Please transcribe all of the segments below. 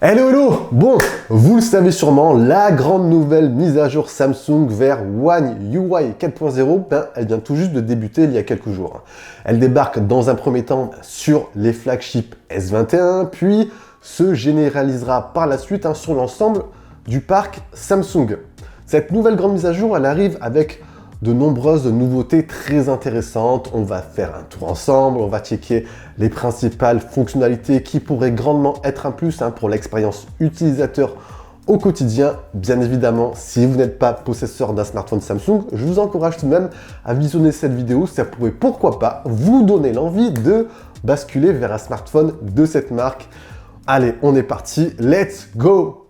Hello hello. Bon, vous le savez sûrement, la grande nouvelle mise à jour Samsung vers One UI 4.0, elle vient tout juste de débuter il y a quelques jours. Elle débarque dans un premier temps sur les flagships S21, puis se généralisera par la suite sur l'ensemble du parc Samsung. Cette nouvelle grande mise à jour, elle arrive avec de nombreuses nouveautés très intéressantes. On va faire un tour ensemble, on va checker les principales fonctionnalités qui pourraient grandement être un plus pour l'expérience utilisateur au quotidien. Bien évidemment, si vous n'êtes pas possesseur d'un smartphone Samsung, je vous encourage tout de même à visionner cette vidéo. Ça pourrait, pourquoi pas, vous donner l'envie de basculer vers un smartphone de cette marque. Allez, on est parti, let's go!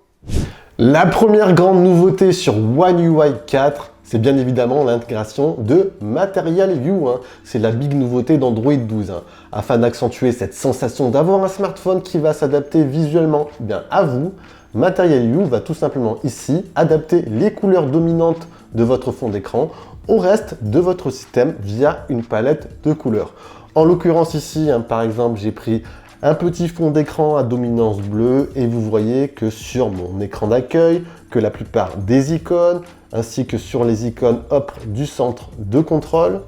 La première grande nouveauté sur One UI 4, c'est bien évidemment l'intégration de Material You. C'est la big nouveauté d'Android 12. Afin d'accentuer cette sensation d'avoir un smartphone qui va s'adapter visuellement à vous, Material You va tout simplement ici adapter les couleurs dominantes de votre fond d'écran au reste de votre système via une palette de couleurs. En l'occurrence ici, par exemple, j'ai pris un petit fond d'écran à dominance bleue et vous voyez que sur mon écran d'accueil, que la plupart des icônes, ainsi que sur les icônes du centre de contrôle,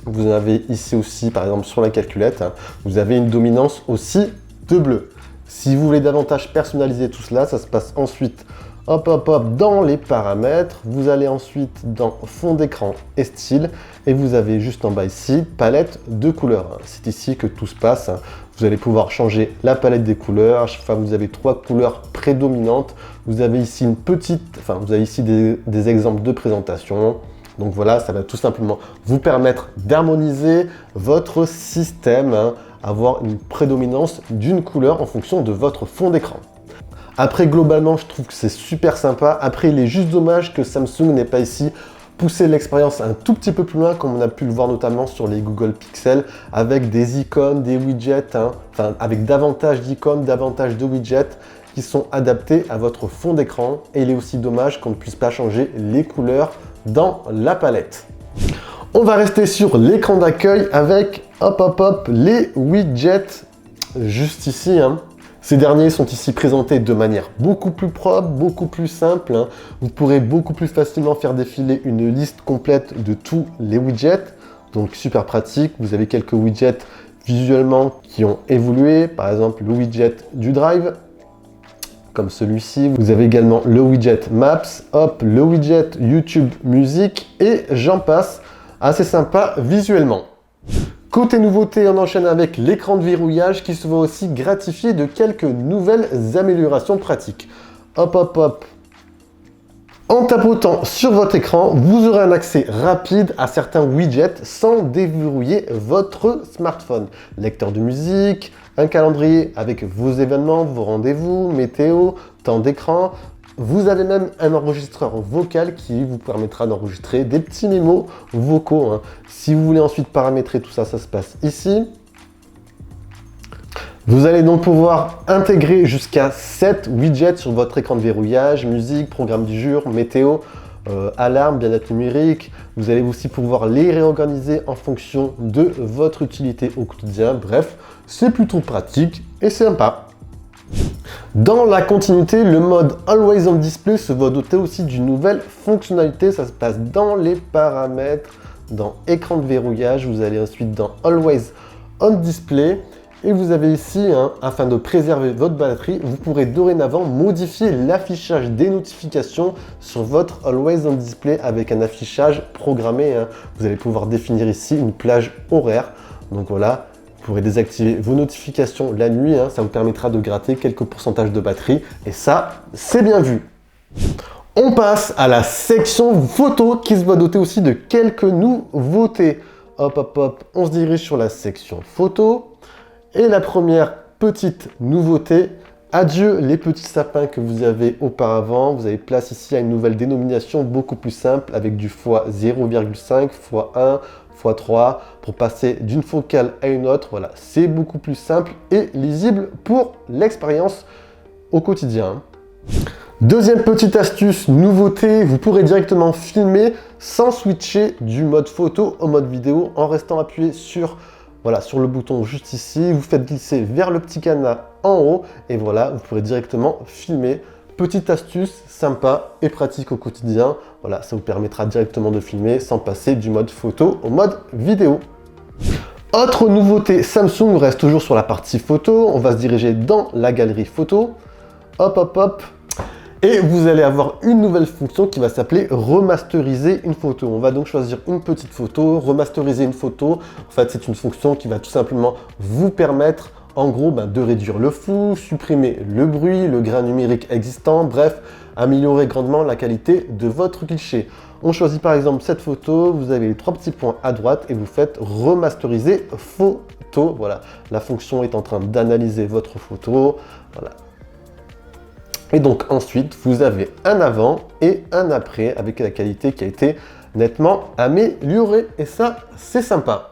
vous avez ici aussi, par exemple sur la calculette, vous avez une dominance aussi de bleu. Si vous voulez davantage personnaliser tout cela, ça se passe ensuite dans les paramètres, vous allez ensuite dans fond d'écran et style, et vous avez juste en bas ici, palette de couleurs. C'est ici que tout se passe. Vous allez pouvoir changer la palette des couleurs. À chaque fois, vous avez 3 couleurs prédominantes. Vous avez ici vous avez ici des exemples de présentation. Donc voilà, ça va tout simplement vous permettre d'harmoniser votre système, avoir une prédominance d'une couleur en fonction de votre fond d'écran. Après, globalement, je trouve que c'est super sympa. Après, il est juste dommage que Samsung n'ait pas ici poussé l'expérience un tout petit peu plus loin, comme on a pu le voir notamment sur les Google Pixel, avec des icônes, des widgets, avec davantage d'icônes, davantage de widgets qui sont adaptés à votre fond d'écran. Et il est aussi dommage qu'on ne puisse pas changer les couleurs dans la palette. On va rester sur l'écran d'accueil avec les widgets juste ici. Ces derniers sont ici présentés de manière beaucoup plus propre, beaucoup plus simple. Vous pourrez beaucoup plus facilement faire défiler une liste complète de tous les widgets. Donc super pratique. Vous avez quelques widgets visuellement qui ont évolué. Par exemple, le widget du Drive, comme celui-ci. Vous avez également le widget Maps, le widget YouTube Music et j'en passe. Assez sympa visuellement. Côté nouveauté, on enchaîne avec l'écran de verrouillage qui se voit aussi gratifié de quelques nouvelles améliorations pratiques. En tapotant sur votre écran, vous aurez un accès rapide à certains widgets sans déverrouiller votre smartphone. Lecteur de musique, un calendrier avec vos événements, vos rendez-vous, météo, temps d'écran. Vous avez même un enregistreur vocal qui vous permettra d'enregistrer des petits mémos vocaux. Si vous voulez ensuite paramétrer tout ça, ça se passe ici. Vous allez donc pouvoir intégrer jusqu'à 7 widgets sur votre écran de verrouillage, musique, programme du jour, météo, alarme, bien-être numérique. Vous allez aussi pouvoir les réorganiser en fonction de votre utilité au quotidien. Bref, c'est plutôt pratique et sympa. Dans la continuité, le mode Always On Display se voit doté aussi d'une nouvelle fonctionnalité. Ça se passe dans les paramètres, dans écran de verrouillage. Vous allez ensuite dans Always On Display. Et vous avez ici, afin de préserver votre batterie, vous pourrez dorénavant modifier l'affichage des notifications sur votre Always On Display avec un affichage programmé. Vous allez pouvoir définir ici une plage horaire. Donc voilà. Vous pourrez désactiver vos notifications la nuit, ça vous permettra de gratter quelques pourcentages de batterie et ça, c'est bien vu. On passe à la section photo qui se voit dotée aussi de quelques nouveautés. On se dirige sur la section photo et la première petite nouveauté, adieu les petits sapins que vous avez auparavant. Vous avez place ici à une nouvelle dénomination beaucoup plus simple avec du x0,5, x1, x3 pour passer d'une focale à une autre. Voilà, c'est beaucoup plus simple et lisible pour l'expérience au quotidien. Deuxième petite astuce, nouveauté, vous pourrez directement filmer sans switcher du mode photo au mode vidéo en restant appuyé sur voilà, sur le bouton juste ici, vous faites glisser vers le petit cadenas en haut et voilà, vous pourrez directement filmer. Petite astuce sympa et pratique au quotidien. Voilà, ça vous permettra directement de filmer sans passer du mode photo au mode vidéo. Autre nouveauté Samsung, on reste toujours sur la partie photo. On va se diriger dans la galerie photo. Hop, hop, hop. Et vous allez avoir une nouvelle fonction qui va s'appeler remasteriser une photo. On va donc choisir une petite photo, remasteriser une photo. En fait, c'est une fonction qui va tout simplement vous permettre en gros de réduire le flou, supprimer le bruit, le grain numérique existant, bref, améliorer grandement la qualité de votre cliché. On choisit par exemple cette photo, vous avez les 3 petits points à droite et vous faites remasteriser photo. Voilà, la fonction est en train d'analyser votre photo. Voilà. Et donc ensuite, vous avez un avant et un après avec la qualité qui a été nettement améliorée. Et ça, c'est sympa.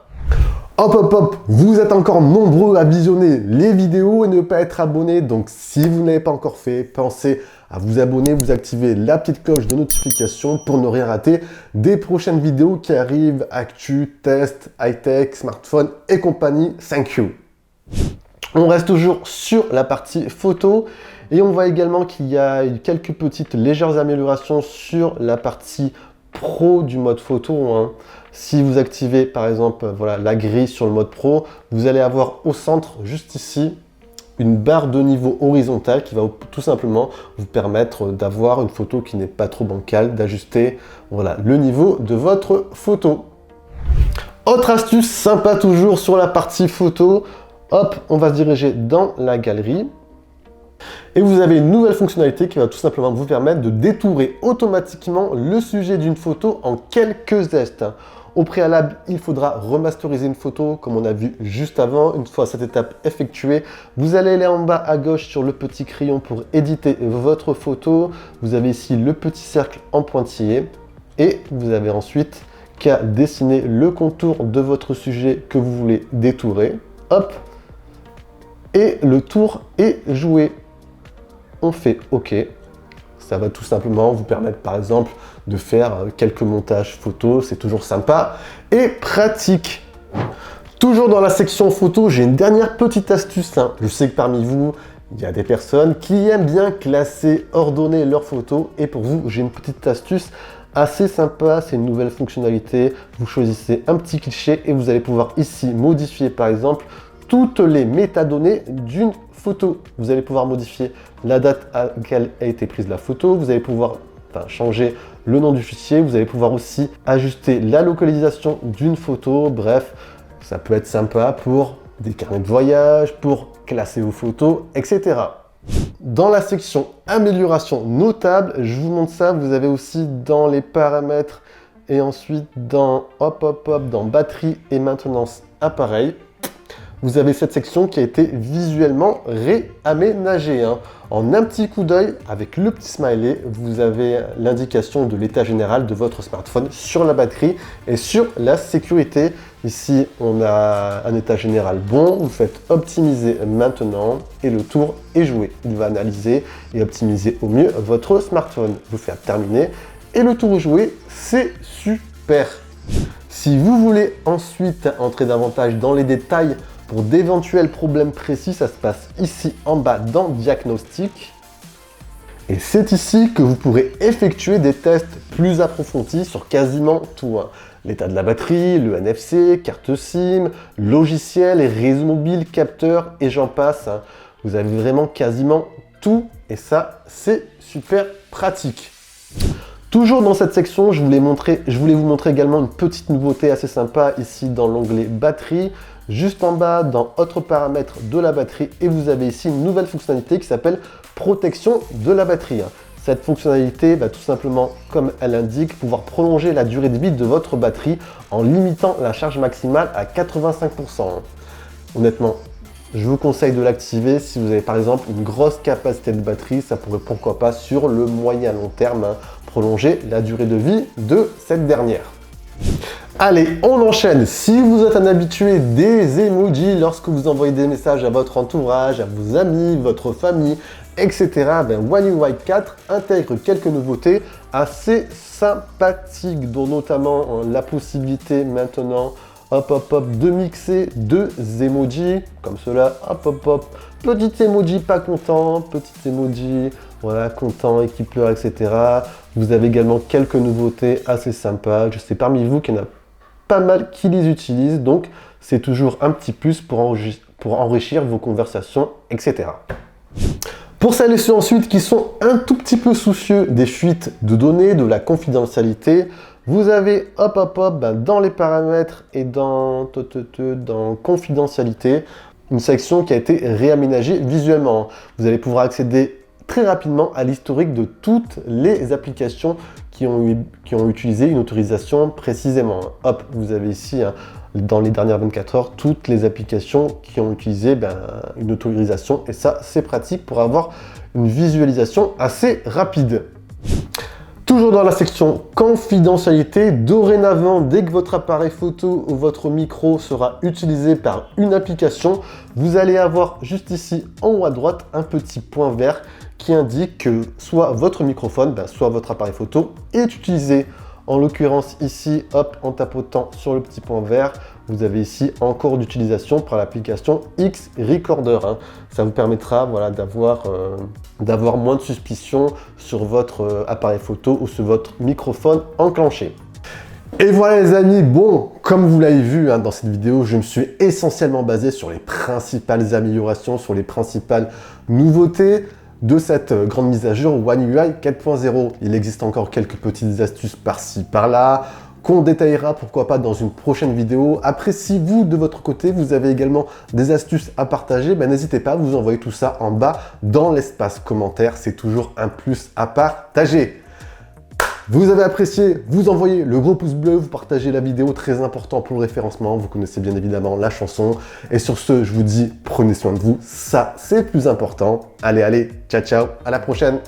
Hop, hop, hop, vous êtes encore nombreux à visionner les vidéos et ne pas être abonné. Donc, si vous n'avez pas encore fait, pensez à vous abonner, vous activez la petite cloche de notification pour ne rien rater des prochaines vidéos qui arrivent, actu, test, high-tech, smartphone et compagnie. Thank you. On reste toujours sur la partie photo et on voit également qu'il y a quelques petites légères améliorations sur la partie pro du mode photo, hein. Si vous activez par exemple voilà, la grille sur le mode pro, vous allez avoir au centre, juste ici, une barre de niveau horizontale qui va tout simplement vous permettre d'avoir une photo qui n'est pas trop bancale, d'ajuster voilà, le niveau de votre photo. Autre astuce sympa toujours sur la partie photo, hop, on va se diriger dans la galerie. Et vous avez une nouvelle fonctionnalité qui va tout simplement vous permettre de détourer automatiquement le sujet d'une photo en quelques gestes. Au préalable, il faudra remasteriser une photo comme on a vu juste avant. Une fois cette étape effectuée, vous allez aller en bas à gauche sur le petit crayon pour éditer votre photo. Vous avez ici le petit cercle en pointillé et vous avez ensuite qu'à dessiner le contour de votre sujet que vous voulez détourer. Hop, et le tour est joué. On fait OK. Ça va tout simplement vous permettre par exemple de faire quelques montages photos, c'est toujours sympa et pratique. Toujours dans la section photo, j'ai une dernière petite astuce, hein. Je sais que parmi vous, il y a des personnes qui aiment bien classer, ordonner leurs photos et pour vous, j'ai une petite astuce assez sympa, c'est une nouvelle fonctionnalité. Vous choisissez un petit cliché et vous allez pouvoir ici modifier par exemple toutes les métadonnées d'une photo. Vous allez pouvoir modifier la date à laquelle a été prise la photo, vous allez pouvoir changer le nom du fichier, vous allez pouvoir aussi ajuster la localisation d'une photo, bref, ça peut être sympa pour des carnets de voyage, pour classer vos photos, etc. Dans la section amélioration notable, je vous montre ça, vous avez aussi dans les paramètres et ensuite dans dans batterie et maintenance appareil, vous avez cette section qui a été visuellement réaménagée, hein. En un petit coup d'œil, avec le petit smiley, vous avez l'indication de l'état général de votre smartphone sur la batterie et sur la sécurité. Ici, on a un état général bon, vous faites optimiser maintenant et le tour est joué. Il va analyser et optimiser au mieux votre smartphone. Vous faites terminer et le tour est joué, c'est super. Si vous voulez ensuite entrer davantage dans les détails pour d'éventuels problèmes précis, ça se passe ici en bas dans Diagnostic. Et c'est ici que vous pourrez effectuer des tests plus approfondis sur quasiment tout, hein. L'état de la batterie, le NFC, carte SIM, logiciel, réseau mobile, capteur et j'en passe, hein. Vous avez vraiment quasiment tout et ça, c'est super pratique. Toujours dans cette section, je voulais vous montrer également une petite nouveauté assez sympa ici dans l'onglet batterie. Juste en bas, dans autres paramètres de la batterie, et vous avez ici une nouvelle fonctionnalité qui s'appelle protection de la batterie. Cette fonctionnalité va tout simplement, comme elle l'indique, pouvoir prolonger la durée de vie de votre batterie en limitant la charge maximale à 85%. Honnêtement, je vous conseille de l'activer si vous avez par exemple une grosse capacité de batterie, ça pourrait pourquoi pas sur le moyen long terme prolonger la durée de vie de cette dernière. Allez, on enchaîne. Si vous êtes un habitué des emojis lorsque vous envoyez des messages à votre entourage, à vos amis, votre famille, etc., One UI 4 intègre quelques nouveautés assez sympathiques, dont notamment la possibilité maintenant hop hop hop, de mixer deux emojis, comme cela, hop hop hop, petit emoji pas content, petit emoji, voilà, content et qui pleure, etc. Vous avez également quelques nouveautés assez sympas. Je sais parmi vous qu'il y en a pas mal qui les utilisent, donc c'est toujours un petit plus pour enrichir vos conversations, etc. Pour celles et ceux ensuite qui sont un tout petit peu soucieux des fuites de données, de la confidentialité, vous avez hop hop hop dans les paramètres et dans confidentialité, une section qui a été réaménagée visuellement. Vous allez pouvoir accéder très rapidement à l'historique de toutes les applications qui ont utilisé une autorisation précisément. Hop, vous avez ici, dans les dernières 24 heures, toutes les applications qui ont utilisé une autorisation. Et ça, c'est pratique pour avoir une visualisation assez rapide. Toujours dans la section confidentialité, dorénavant, dès que votre appareil photo ou votre micro sera utilisé par une application, vous allez avoir juste ici en haut à droite un petit point vert qui indique que soit votre microphone, soit votre appareil photo est utilisé. En l'occurrence ici, hop, en tapotant sur le petit point vert, vous avez ici encore d'utilisation par l'application X Recorder. Ça vous permettra voilà, d'avoir moins de suspicion sur votre appareil photo ou sur votre microphone enclenché. Et voilà les amis, bon, comme vous l'avez vu dans cette vidéo, je me suis essentiellement basé sur les principales améliorations, sur les principales nouveautés de cette grande mise à jour One UI 4.0. Il existe encore quelques petites astuces par-ci, par-là, qu'on détaillera pourquoi pas dans une prochaine vidéo. Après, si vous, de votre côté, vous avez également des astuces à partager, n'hésitez pas à vous envoyer tout ça en bas dans l'espace commentaire. C'est toujours un plus à partager. Vous avez apprécié, vous envoyez le gros pouce bleu, vous partagez la vidéo, très important pour le référencement. Vous connaissez bien évidemment la chanson. Et sur ce, je vous dis, prenez soin de vous. Ça, c'est le plus important. Allez, allez, ciao, ciao, à la prochaine.